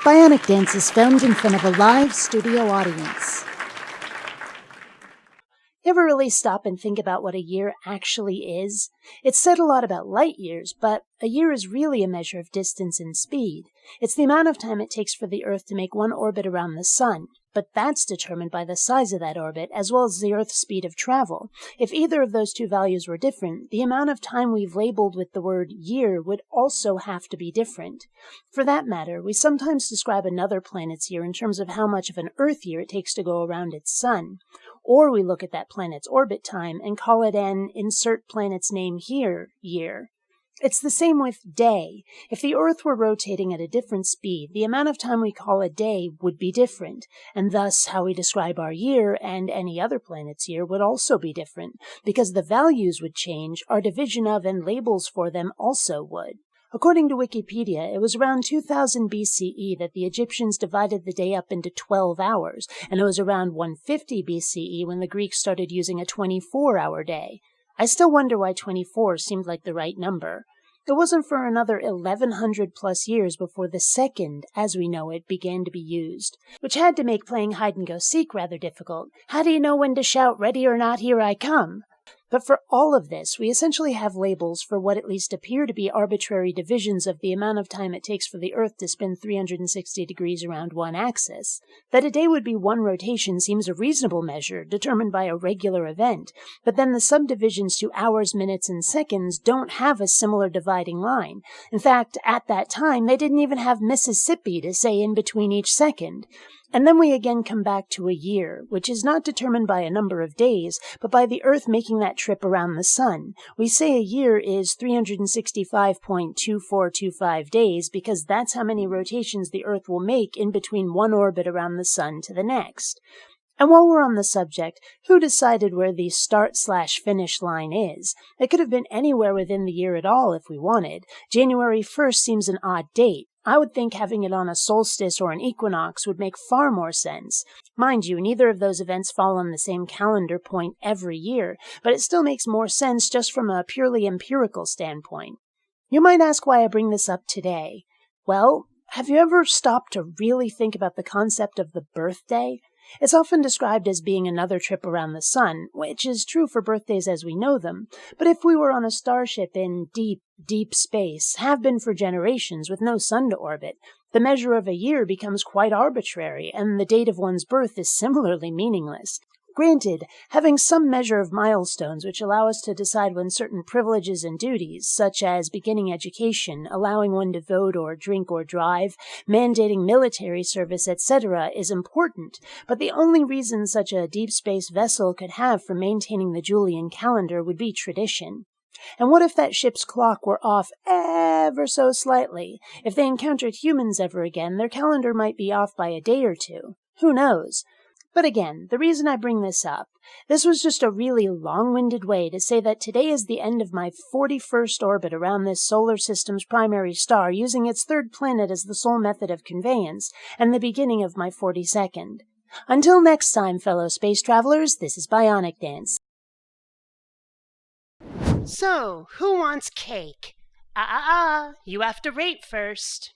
Bionic Dance is filmed in front of a live studio audience. You ever really stop and think about what a year actually is? It's said a lot about light years, but a year is really a measure of distance and speed. It's the amount of time it takes for the Earth to make one orbit around the Sun, but that's determined by the size of that orbit as well as the Earth's speed of travel. If either of those two values were different, the amount of time we've labeled with the word year would also have to be different. For that matter, we sometimes describe another planet's year in terms of how much of an Earth year it takes to go around its sun. Or we look at that planet's orbit time and call it an insert planet's name here year. It's the same with day. If the Earth were rotating at a different speed, the amount of time we call a day would be different, and thus how we describe our year and any other planet's year would also be different. Because the values would change, our division of and labels for them also would. According to Wikipedia, it was around 2000 BCE that the Egyptians divided the day up into 12 hours, and it was around 150 BCE when the Greeks started using a 24-hour day. I still wonder why 24 seemed like the right number. It wasn't for another 1100 plus years before the second, as we know it, began to be used, which had to make playing hide-and-go-seek rather difficult. How do you know when to shout, "Ready or not, here I come"? But for all of this, we essentially have labels for what at least appear to be arbitrary divisions of the amount of time it takes for the Earth to spin 360 degrees around one axis. That a day would be one rotation seems a reasonable measure, determined by a regular event, but then the subdivisions to hours, minutes, and seconds don't have a similar dividing line. In fact, at that time, they didn't even have Mississippi to say in between each second. And then we again come back to a year, which is not determined by a number of days, but by the Earth making that trip around the Sun. We say a year is 365.2425 days because that's how many rotations the Earth will make in between one orbit around the Sun to the next. And while we're on the subject, who decided where the start/finish line is? It could have been anywhere within the year at all if we wanted. January 1st seems an odd date. I would think having it on a solstice or an equinox would make far more sense. Mind you, neither of those events fall on the same calendar point every year, but it still makes more sense just from a purely empirical standpoint. You might ask why I bring this up today. Well, have you ever stopped to really think about the concept of the birthday? It's often described as being another trip around the Sun, which is true for birthdays as we know them. But if we were on a starship in deep, deep space, have been for generations with no sun to orbit, the measure of a year becomes quite arbitrary, and the date of one's birth is similarly meaningless. Granted, having some measure of milestones which allow us to decide when certain privileges and duties, such as beginning education, allowing one to vote or drink or drive, mandating military service, etc., is important, but the only reason such a deep space vessel could have for maintaining the Julian calendar would be tradition. And what if that ship's clock were off ever so slightly? If they encountered humans ever again, their calendar might be off by a day or two. Who knows? But again, the reason I bring this up, this was just a really long-winded way to say that today is the end of my 41st orbit around this solar system's primary star using its third planet as the sole method of conveyance, and the beginning of my 42nd. Until next time, fellow space travelers, this is Bionic Dance. So, who wants cake? You have to rate first.